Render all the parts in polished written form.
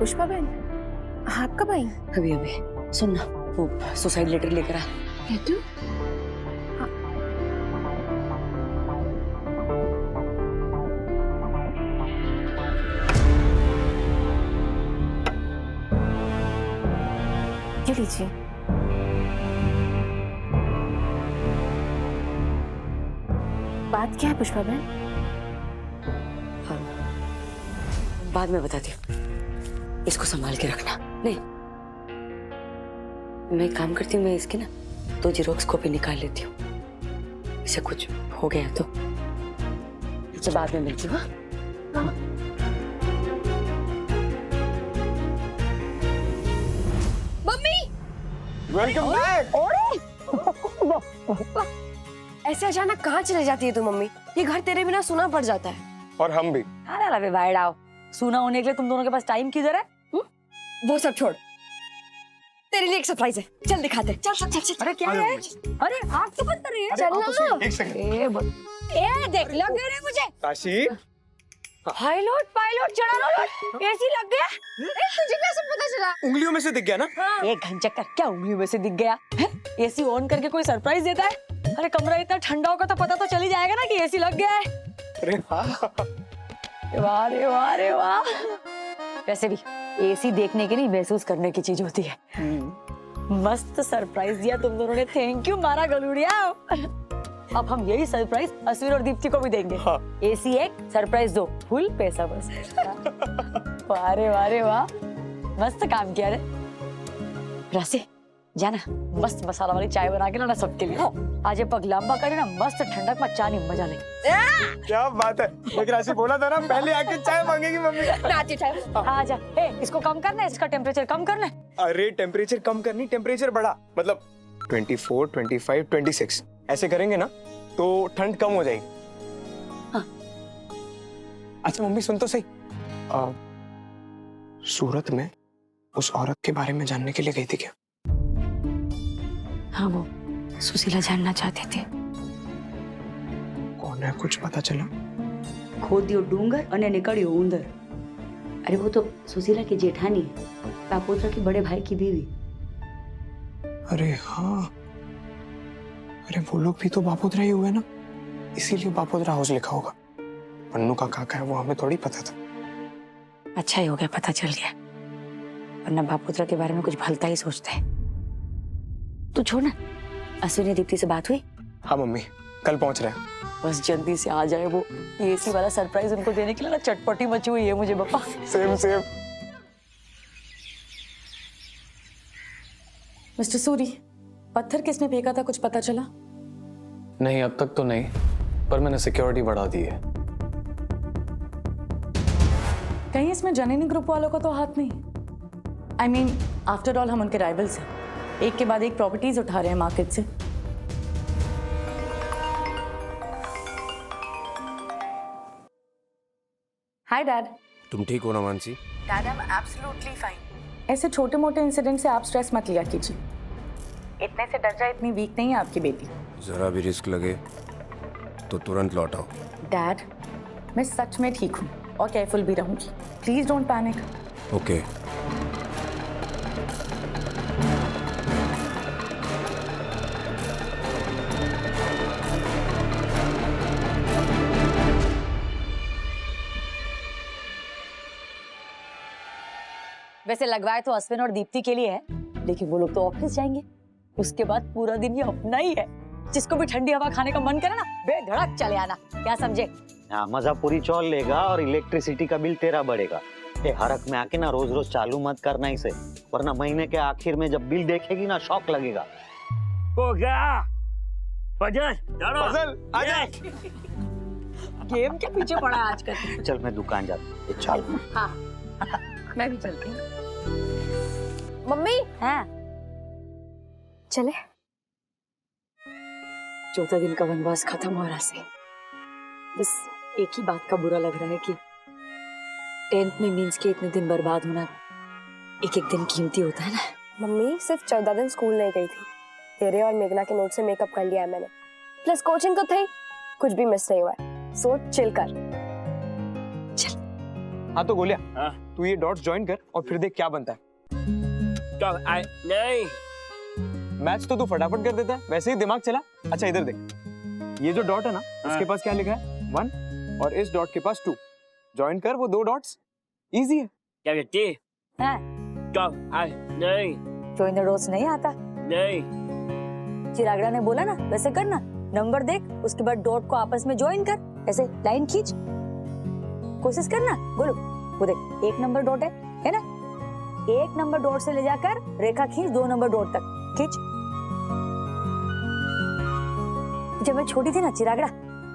पुष्पा बहन, आप कब आई? अभी अभी। सुन ना, वो सुसाइड लेटर लेकर आ। लेटर? ये लीजिए। बात क्या है पुष्पा बहन? हाँ, बाद में बताती हूँ, इसको संभाल के रखना। नहीं, मैं एक काम करती हूँ, मैं इसकी ना 2 जेरोक्स कॉपी निकाल लेती हूँ, इसे कुछ हो गया तो। अच्छा, बाद में मिलती हूँ। हाँ। मम्मी! Welcome back. ऐसे अचानक कहाँ चले जाती है तू मम्मी? ये घर तेरे बिना सुना पड़ जाता है। और हम भी। अरे लवे बाहर आओ। सूना होने के लिए तुम दोनों के पास टाइम किधर है? वो सब छोड़, तेरे लिए एक सरप्राइज है, चल दिखाते। चल चल चल चल। अरे क्या है? अरे आग तो बंद कर रही है। चल ना। एक सेकंड। ए देख, लग गए रे मुझे। काशी, पायलट पायलट चढ़ा लो, एसी लग गया। तुझे कैसे पता चला? उंगलियों में से दिख गया ना? एक घंचक्कर क्या उंगलियों में से दिख गया? एसी ऑन करके कोई सरप्राइज देता है? अरे कमरा इतना ठंडा होगा तो पता तो चल ही जाएगा ना कि एसी लग गया है। अरे वाह, वाह रे वाह रे वाह। वैसे भी एसी देखने की नहीं, महसूस करने की चीज होती है। मस्त सरप्राइज दिया तुम दोनों ने, थैंक यू मारा गलूड़िया। अब हम यही सरप्राइज अश्विन और दीप्ति को भी देंगे। हाँ। एसी 1, सरप्राइज 2, फुल पैसा बस। वाह रे वाह रे वाह, मस्त काम किया रे। राशि जाना, मस्त मसाला वाली चाय बना के लाना सबके लिए। आज ये पग लंबा करे ना, मस्त ठंडक में चाय नहीं मजा लेंगे। क्या बात है। एक राशि बोला था ना, पहले आके चाय मांगेगी मम्मी। नाची चाय। हाँ जा, इसको कम करना है, इसका टेम्परेचर कम करना है। अरे टेम्परेचर कम करनी, टेम्परेचर बढ़ा, मतलब 24, 25, 26 ऐसे करेंगे ना तो ठंड कम हो जाएगी। हाँ। अच्छा मम्मी सुन तो सही, सूरत में उस औरत के बारे में जानने के लिए गई थी क्या? हाँ, वो सुशीला जानना चाहते थे। कौन है, कुछ पता चला? खोदियो डूंगर और निकलियो उंदर। अरे वो तो सुशीला की जेठानी है, कापोत्रा की बड़े भाई की बीवी। अरे हाँ, अरे वो लोग भी तो बापोद्रा ही हुए ना, इसीलिए बापोद्रा हाउस लिखा होगा। पन्नू का काका है, वो हमें थोड़ी पता था। अच्छा ही हो गया पता चल गया, वरना बापोत्रा के बारे में कुछ भलता ही सोचते हैं। तू छोड़ ना, अश्विनी दीप्ति से बात हुई? हाँ मम्मी, कल पहुंच रहे हैं। बस जल्दी से आ जाए वो, एसी वाला सरप्राइज उनको देने के लिए ना चटपटी मची हुई है मुझे बापा। Same same. मिस्टर सूरी, पत्थर किसने फेंका था, कुछ पता चला? नहीं, अब तक तो नहीं, पर मैंने सिक्योरिटी बढ़ा दी है। कहीं इसमें जननी ग्रुप वालों का तो हाथ नहीं? I mean, आफ्टर ऑल हम उनके राइवल्स हैं, एक के बाद एक प्रॉपर्टीज उठा रहे हैं मार्केट से। Hi dad. तुम ठीक हो ना Mansi? Dad, I am absolutely fine. ऐसे छोटे मोटे इंसिडेंट से आप स्ट्रेस मत लिया कीजिए, इतने से डर जाए इतनी वीक नहीं है आपकी बेटी। जरा भी रिस्क लगे तो तुरंत लौट आओ। डैड, मैं सच में ठीक हूँ और केयरफुल भी रहूंगी, प्लीज डोंट पैनिक। ओके। वैसे लगवाए तो अश्विन और दीप्ति के लिए है, लेकिन वो लोग तो ऑफिस जाएंगे, उसके बाद पूरा दिन ये अपना ही है। जिसको भी ठंडी हवा खाने का मन करे ना, बेधड़क चले आना, क्या समझे? मजा पूरी चौल लेगा और इलेक्ट्रिसिटी का बिल तेरा बढ़ेगा। ये हरक में आके ना रोज रोज चालू मत करना इसे, वरना महीने के आखिर में जब बिल देखेगी ना शॉक लगेगा। फजल, आजा। गेम के पीछे पड़ा है आजकल। चल मैं दुकान जाता हूँ। चल। हाँ, मैं भी चलती हूँ। मम्मी हाँ, चले। चौथा दिन का वनवास खत्म हो रहा है। बस एक ही बात का बुरा लग रहा है कि 10th में मींस के इतने दिन बर्बाद होना, एक एक दिन कीमती होता है ना। मम्मी सिर्फ 14 दिन स्कूल नहीं गई थी, तेरे और मेघना के नोट से मेकअप कर लिया है मैंने, प्लस कोचिंग तो थी, कुछ भी मिस नहीं हुआ है, सो चिल कर। चल हाँ तो गोलिया, हाँ। तू ये डॉट्स ज्वाइन कर और फिर देख क्या बनता है। नहीं मैच तो तू फटाफट कर देता है, वैसे ही दिमाग चला। अच्छा इधर देख, ये जो डॉट है ना, इसके पास क्या लिखा है 1 और इस डॉट के पास 2। ज्वाइन कर वो 2 डॉट्स, इजी है। क्या कहती हाँ, नहीं ज्वाइन द डॉट्स नहीं आता। नहीं चिरागड़ा ने बोला ना वैसे करना, नंबर देख उसके बाद डॉट को आपस में ज्वाइन कर, ऐसे लाइन खींच, कोशिश करना। बोलो, वो देख 1 नंबर डॉट है ना, 1 नंबर डॉट से ले जाकर रेखा खींच 2 नंबर डॉट तक खींच। जब मैं छोटी थी ना चिरागड़ा,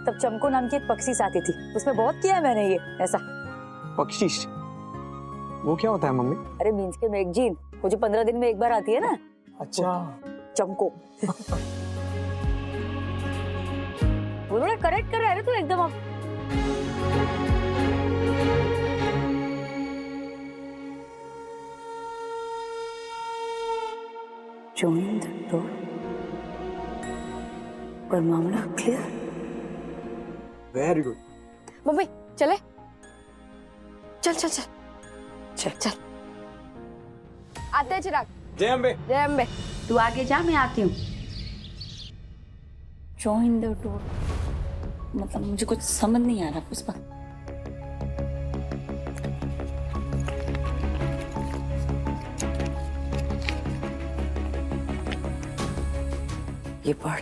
तब चमको नाम की एक पक्षी आती थी, उसमें बहुत किया है मैंने ये ऐसा। बख्शीश, वो क्या होता है मम्मी? अरे मीन्स के मैगजीन, वो जो 15 दिन में एक बार आती है ना, अच्छा चमको। बोलो ना, करेक्ट कर रहा है ना तू एकदम। अब join the door और मामला क्लियर। Very good. मम्मी चले, चल चल चल चल चल। आते हैं चिराग। जय अम्बे। जय अम्बे। तू आगे जा, मैं आती हूँ। जॉइन द डोर मतलब मुझे कुछ समझ नहीं आ रहा पुष्पा। ये पढ़।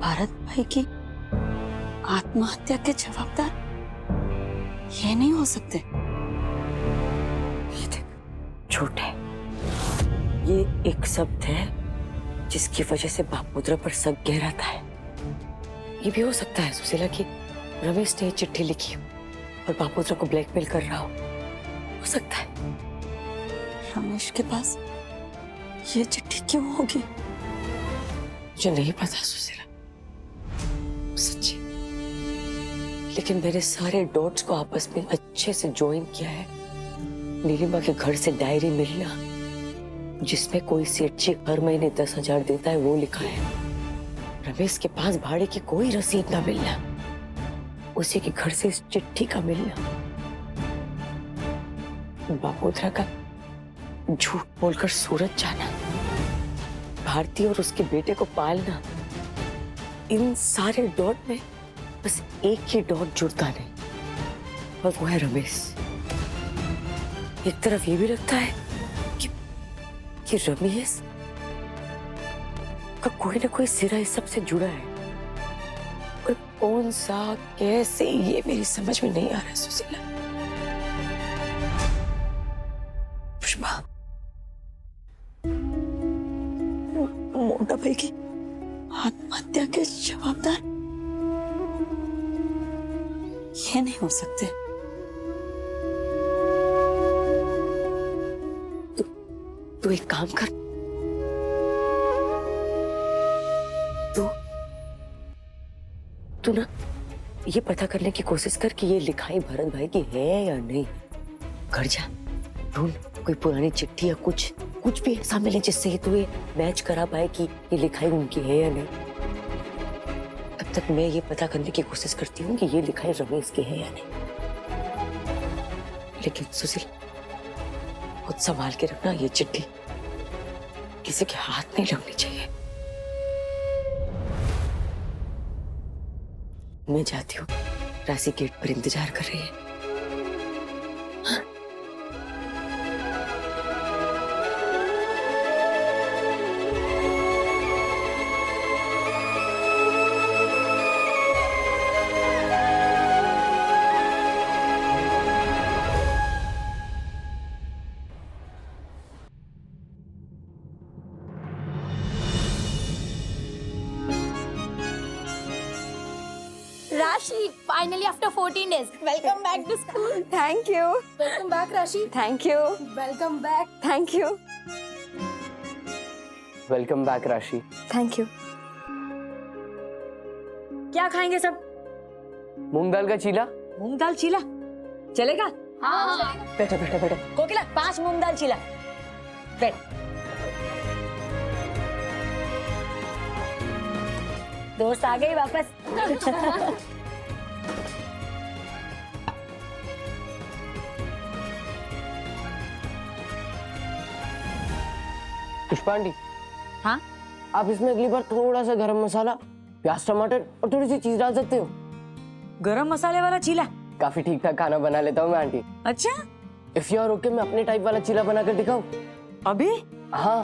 भारत भाई की आत्महत्या के जवाबदार ये नहीं हो सकते। ये देख, छोटे, ये एक शब्द है जिसकी वजह से बापुत्रा पर शक गहराता है। ये भी हो सकता है सुशीला की रमेश ने चिट्ठी लिखी और बापुत्रा को ब्लैकमेल कर रहा हो सकता है। रमेश के पास ये चिट्ठी क्यों होगी मुझे नहीं पता सुशीला, सच्ची। लेकिन मैंने सारे डॉट्स को आपस में अच्छे से ज्वाइन किया है। नीलिमा के घर से डायरी मिलना जिसमें कोई सेठजी हर महीने 10,000 देता है वो लिखा है। रमेश के पास भाड़े की कोई रसीद ना मिलना, उसी के घर से इस चिट्ठी का मिलना, बापोत्रा का झूठ बोलकर सूरत जाना, भारती और उसके बेटे को पालना, इन सारे डॉट में बस एक ही डॉट जुड़ता नहीं और वो है रमेश। एक तरफ ये भी लगता है कि रमेश का कोई ना कोई सिरा इस सब से जुड़ा है, और कौन सा कैसे ये मेरी समझ में नहीं आ रहा सुशीला। पुष्पा, मोटा भाई की आत्महत्या के जवाबदार ये नहीं हो सकते। तू एक काम कर, तू ना ये पता करने की कोशिश कर कि ये लिखाई भरत भाई की है या नहीं। घर जा, ढूंढ कोई पुरानी चिट्ठी या कुछ भी ऐसा मिले जिससे ये तू ये मैच करा पाए कि ये लिखाई उनकी है या नहीं। तब तक मैं ये पता करने की कोशिश करती हूँ कि ये लिखाई रमेश की है या नहीं। लेकिन सुशील, खुद संभाल के रखना, ये चिट्ठी किसी के हाथ नहीं लगनी चाहिए। मैं जाती हूँ, राशि गेट पर इंतजार कर रही है। Rashi, finally after 14 days, welcome back to school. Thank you. Welcome back, Rashi. Thank you. Welcome back. Thank you. Welcome back Rashi. Thank you. क्या खाएंगे सब? मूंग दाल का चीला। मूंग दाल चीला चलेगा? हाँ, बैठो बैठो बैठो। कोकिला, 5 मूंग दाल चीला। बैठ। दोस्त आ गई वापस। पुष्पा आंटी, हाँ आप इसमें अगली बार थोड़ा सा गरम मसाला, प्याज टमाटर और थोड़ी सी चीज डाल सकते हो। गरम मसाले वाला चीला? काफी ठीक ठाक खाना बना लेता हूँ मैं आंटी। अच्छा, इफ यू आर ओके, मैं अपने टाइप वाला चीला बना कर दिखाऊं? अभी हाँ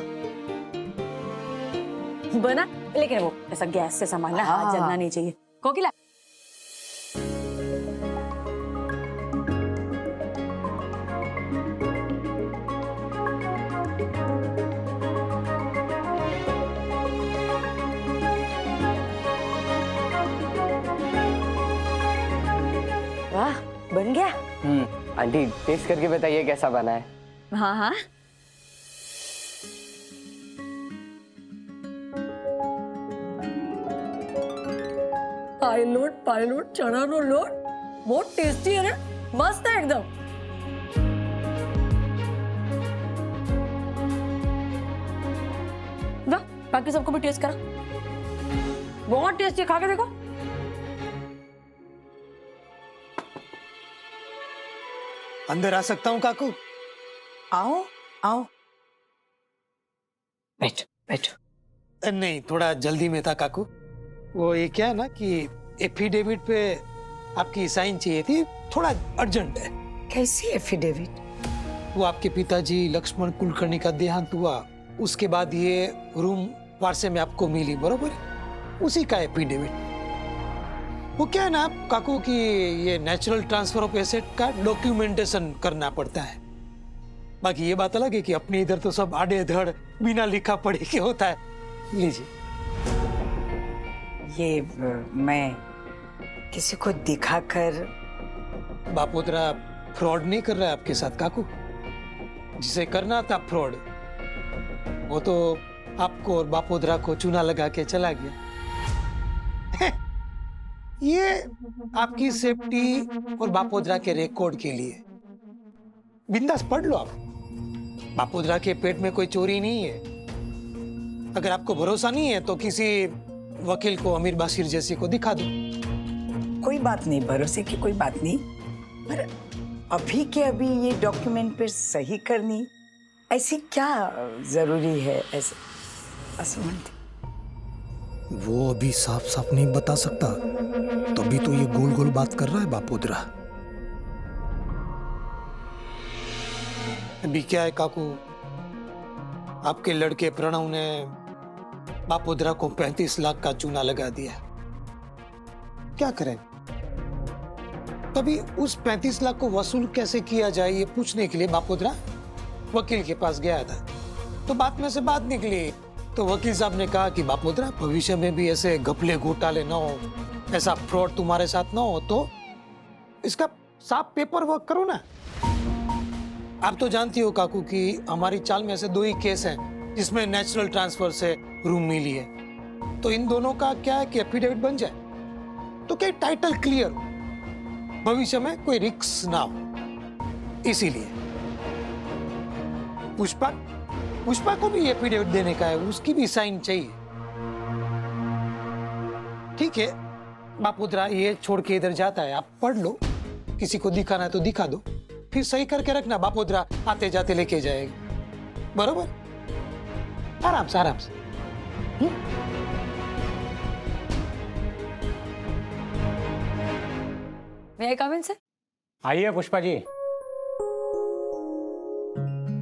बना, लेकिन वो ऐसा गैस से संभालना, हाथ हाँ। जलना नहीं चाहिए। कोकिला, वाह बन गया। आंटी, टेस्ट करके बताइए कैसा बना है। हाँ हाँ, पायलोट चना नो लोट, बहुत टेस्टी है रे, मस्त है एकदम। ना बाकी सबको भी टेस्ट करा, बहुत टेस्टी है, खा के देखो। अंदर आ सकता हूँ काकू? आओ आओ, बैठ बैठ। नहीं, थोड़ा जल्दी में था काकू। वो ये क्या है ना कि एफिडेविट पे आपकी साइन चाहिए थी, थोड़ा अर्जेंट है। कैसी एफिडेविट? वो आपके पिताजी लक्ष्मण कुलकर्णी का देहांत हुआ, उसके बाद ये रूम वारसे में आपको मिली, बरोबर? उसी का एफिडेविट। वो क्या है ना काकू कि ये नेचुरल ट्रांसफर ऑफ एसेट का डॉक्यूमेंटेशन करना पड़ता है। बाकी ये बात अलग है कि अपने इधर तो सब आड़े धड़ बिना लिखा पढ़े के होता है। लीजिए। ये मैं किसी को दिखाकर? बापोद्रा फ्रॉड नहीं कर रहा है आपके साथ काकू। जिसे करना था फ्रॉड, वो तो आपको और बापोद्रा को चूना लगा के चला गया। ये आपकी सेफ्टी और बापोद्रा के रिकॉर्ड के लिए। बिंदास पढ़ लो आप। बापोद्रा के पेट में कोई चोरी नहीं है। अगर आपको भरोसा नहीं है तो किसी वकील को, अमीर बासिर जैसे को दिखा दो। कोई बात नहीं, भरोसे की कोई बात नहीं, पर अभी के अभी ये डॉक्यूमेंट पे सही करनी ऐसी क्या जरूरी है? ऐसे असमंत वो अभी साफ साफ नहीं बता सकता, तभी तो ये गोल गोल बात कर रहा है बापोद्रा। अभी क्या है काकू, आपके लड़के प्रणव ने बापोद्रा को 35 लाख का चूना लगा दिया। क्या करें? तभी उस 35 लाख को वसूल कैसे किया जाए ये पूछने के लिए बापोद्रा वकील के पास गया था। तो बात में से बात निकली, तो वकील साहब ने कहा कि बापोद्रा भविष्य में भी ऐसे घपले घोटाले ना हो, ऐसा फ्रॉड तुम्हारे साथ ना हो, तो इसका साफ पेपर वर्क करो ना। आप तो जानती हो काकू कि हमारी चाल में ऐसे 2 ही केस हैं जिसमें नेचुरल ट्रांसफर से रूम मिली है। तो इन दोनों का क्या है कि एफिडेविट बन जाए तो क्या टाइटल क्लियर हो, भविष्य में कोई रिस्क ना हो। इसीलिए पुष्पा को भी एफिडेविट देने का है, उसकी भी साइन चाहिए। ठीक है बापोद्रा, ये छोड़ के इधर जाता है, आप पढ़ लो। किसी को दिखाना है तो दिखा दो, फिर सही करके रखना। बापोद्रा आते जाते लेके जाएगा, बरोबर? आराम से आराम से। मैं कम इन सर? आइए पुष्पा जी,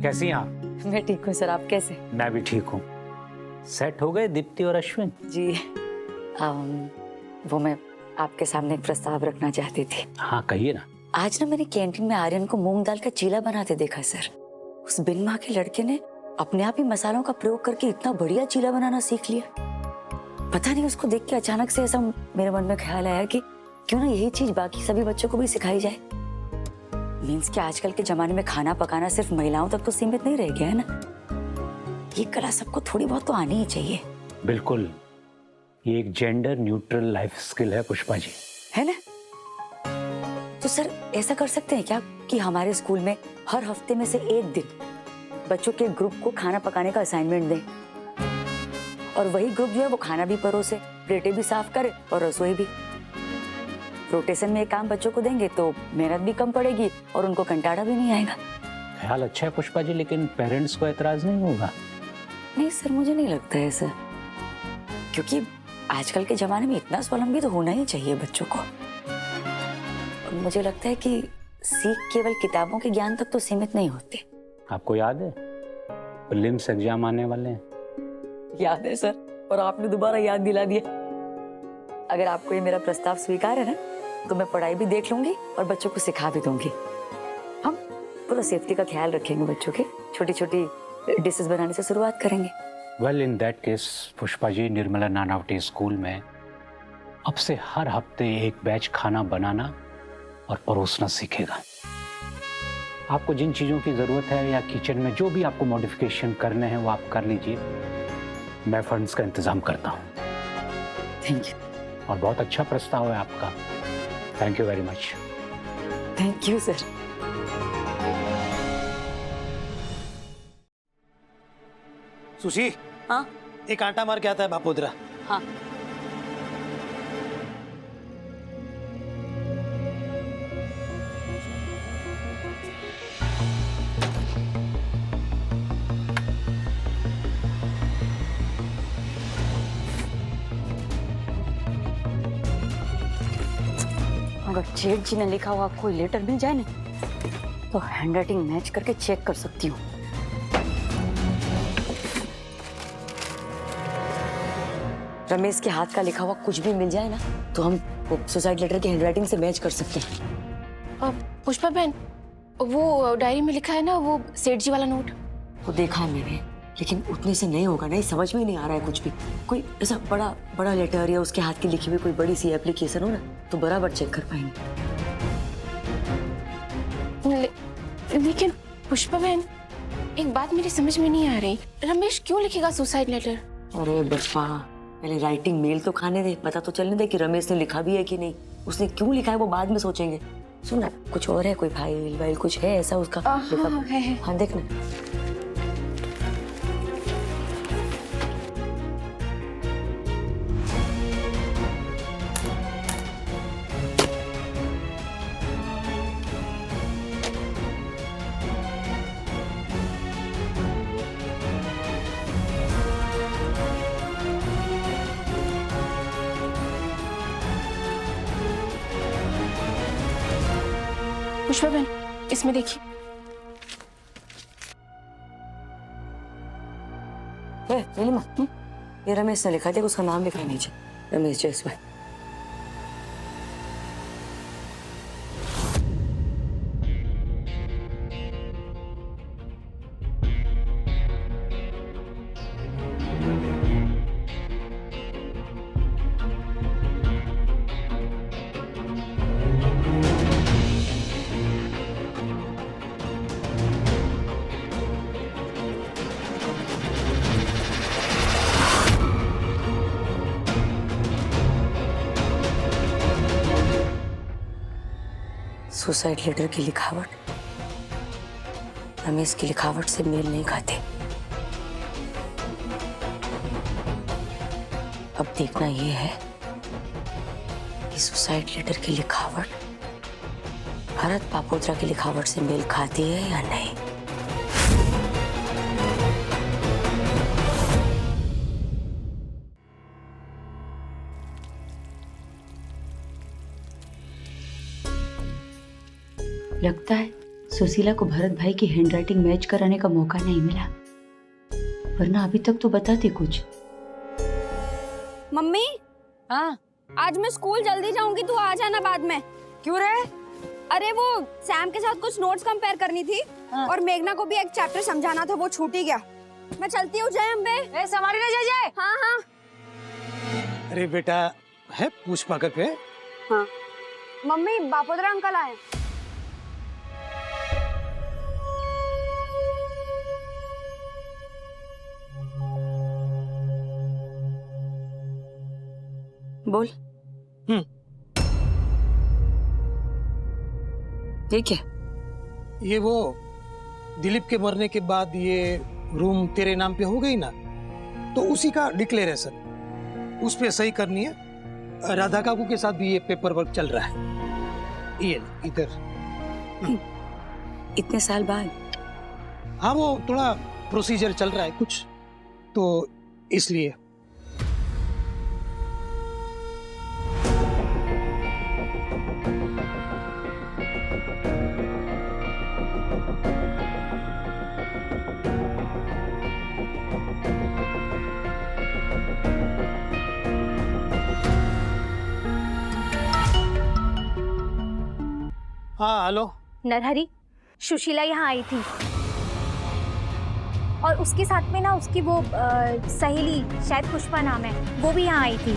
कैसी हैं आप? मैं ठीक हूँ सर, आप कैसे? मैं भी ठीक हूँ। सेट हो गए दीप्ति और अश्विन? जी वो मैं आपके सामने एक प्रस्ताव रखना चाहती थी। हाँ कहिए ना। आज ना मैंने कैंटीन में आर्यन को मूंग दाल का चीला बनाते देखा सर। उस बिन माँ के लड़के ने अपने आप ही मसालों का प्रयोग करके इतना बढ़िया चीला बनाना सीख लिया। पता नहीं, उसको देख के अचानक से ऐसा मेरे मन में ख्याल आया कि क्यों ना यही चीज बाकी सभी बच्चों को भी सिखाई जाए। मीन्स कि आजकल के जमाने में खाना पकाना सिर्फ महिलाओं तक तो सीमित नहीं रह गया है ना। ये कला सबको थोड़ी बहुत तो आनी ही चाहिए। बिल्कुल, ये एक जेंडर न्यूट्रल लाइफ स्किल है पुष्पा जी, है ना? तो सर ऐसा कर सकते हैं क्या कि हमारे स्कूल में हर हफ्ते में से एक दिन बच्चों के ग्रुप को खाना पकाने का असाइनमेंट दें और वही ग्रुप जो है वो खाना भी परोसे, प्लेटें भी साफ करे और रसोई भी। रोटेशन में ये काम बच्चों को देंगे तो मेहनत भी कम पड़ेगी और उनको कंटाड़ा भी नहीं आएगा। ख्याल अच्छा है पुष्पा जी, लेकिन पेरेंट्स को एतराज नहीं होगा? नहीं सर, मुझे नहीं लगता है सर, क्योंकि आजकल के जमाने में इतना स्वावलंबी तो होना ही चाहिए बच्चों को। और मुझे लगता है कि सीख केवल किताबों के ज्ञान तक तो सीमित नहीं होते। आपको याद है प्रीलिम्स एग्जाम आने वाले हैं? याद है सर, और आपने दोबारा याद दिला दिया। अगर आपको ये मेरा प्रस्ताव स्वीकार है ना, तो मैं पढ़ाई भी देख लूंगी और बच्चों को सिखा भी दूंगी। हम पूरा सेफ्टी का ख्याल रखेंगे, बच्चों के छोटी छोटी डिशेस बनाने से शुरुआत करेंगे। Well in that case Pushpa ji, Nirmala Nanavati school में अब से हर हफ्ते एक बैच खाना बनाना और परोसना सीखेगा। आपको जिन चीज़ों की ज़रूरत है या किचन में जो भी आपको मॉडिफिकेशन करने हैं वो आप कर लीजिए, मैं फंड्स का इंतज़ाम करता हूँ। Thank you. और बहुत अच्छा प्रस्ताव है आपका, thank you very much. Thank you sir. Sushi, हाँ एक आटा मार के आता है बापोद्रा। हाँ। अगर जेठ जी ने लिखा हुआ कोई लेटर मिल जाए ना, तो हैंडराइटिंग मैच करके चेक कर सकती हूँ। रमेश के हाथ का लिखा हुआ कुछ भी मिल जाए ना, तो हम वो सुसाइड लेटर की हैंडराइटिंग से मैच कर सकते हैं। पुष्पा बहन, वो डायरी में लिखा है ना, वो सेठ जी वाला नोट, वो देखा है मैंने, लेकिन उतने से नहीं होगा। नहीं, समझ में ही नहीं आ रहा है कुछ भी। कोई ऐसा बड़ा बड़ा लेटर या उसके हाथ की लिखी हुई कोई बड़ी सी एप्लीकेशन हो ना, तो बराबर चेक कर पाएंगे। लेकिन पुष्पा बहन, एक बात मेरी समझ में नहीं आ रही, रमेश क्यों लिखेगा सुसाइड लेटर? अरे बप्पा, पहले राइटिंग मेल तो खाने दे, पता तो चलने दे कि रमेश ने लिखा भी है कि नहीं। उसने क्यों लिखा है वो बाद में सोचेंगे। सुन, कुछ और है, कोई फाइल वाइल कुछ है ऐसा उसका? है। हाँ देखना। पुष्पा बहन, इसमें देखिए। नीलिमा, ये रमेश ने लिखा, देखो उसका नाम लिखा है नीचे, रमेश जयसवाल। सुसाइड लेटर की लिखावट रमेश की लिखावट से मेल नहीं खाते। अब देखना यह है कि सुसाइड लेटर की लिखावट भरत बापोद्रा की लिखावट से मेल खाती है या नहीं। लगता है सुशीला को भरत भाई की हैंडराइटिंग मैच कराने का मौका नहीं मिला, वरना अभी तक तो बताती कुछ। मम्मी, हाँ आज मैं स्कूल जल्दी जाऊंगी, तू आ जाना बाद में। क्यों रे? अरे वो सैम के साथ कुछ नोट्स कंपेयर करनी थी। हाँ। और मेघना को भी एक चैप्टर समझाना था, वो छूट ही गया। मैं चलती हूँ, जय अम्बे। संभाली ना जय। हाँ हाँ। अरे बेटा, है पुष्पा घर पे? हाँ मम्मी, बापोद्रा अंकल आए। बोल। ये वो दिलीप के मरने के बाद ये रूम तेरे नाम पे हो गई ना, तो उसी का डिक्लेरेशन उस पे सही करनी है। राधा काकू के साथ भी ये पेपर वर्क चल रहा है। ये इधर। इतने साल बाद? हाँ, वो थोड़ा प्रोसीजर चल रहा है कुछ, तो इसलिए। हाँ, हेलो। नरहरी, सुशीला यहाँ आई थी और उसके साथ में ना उसकी वो सहेली, शायद पुष्पा नाम है, वो भी यहाँ आई थी।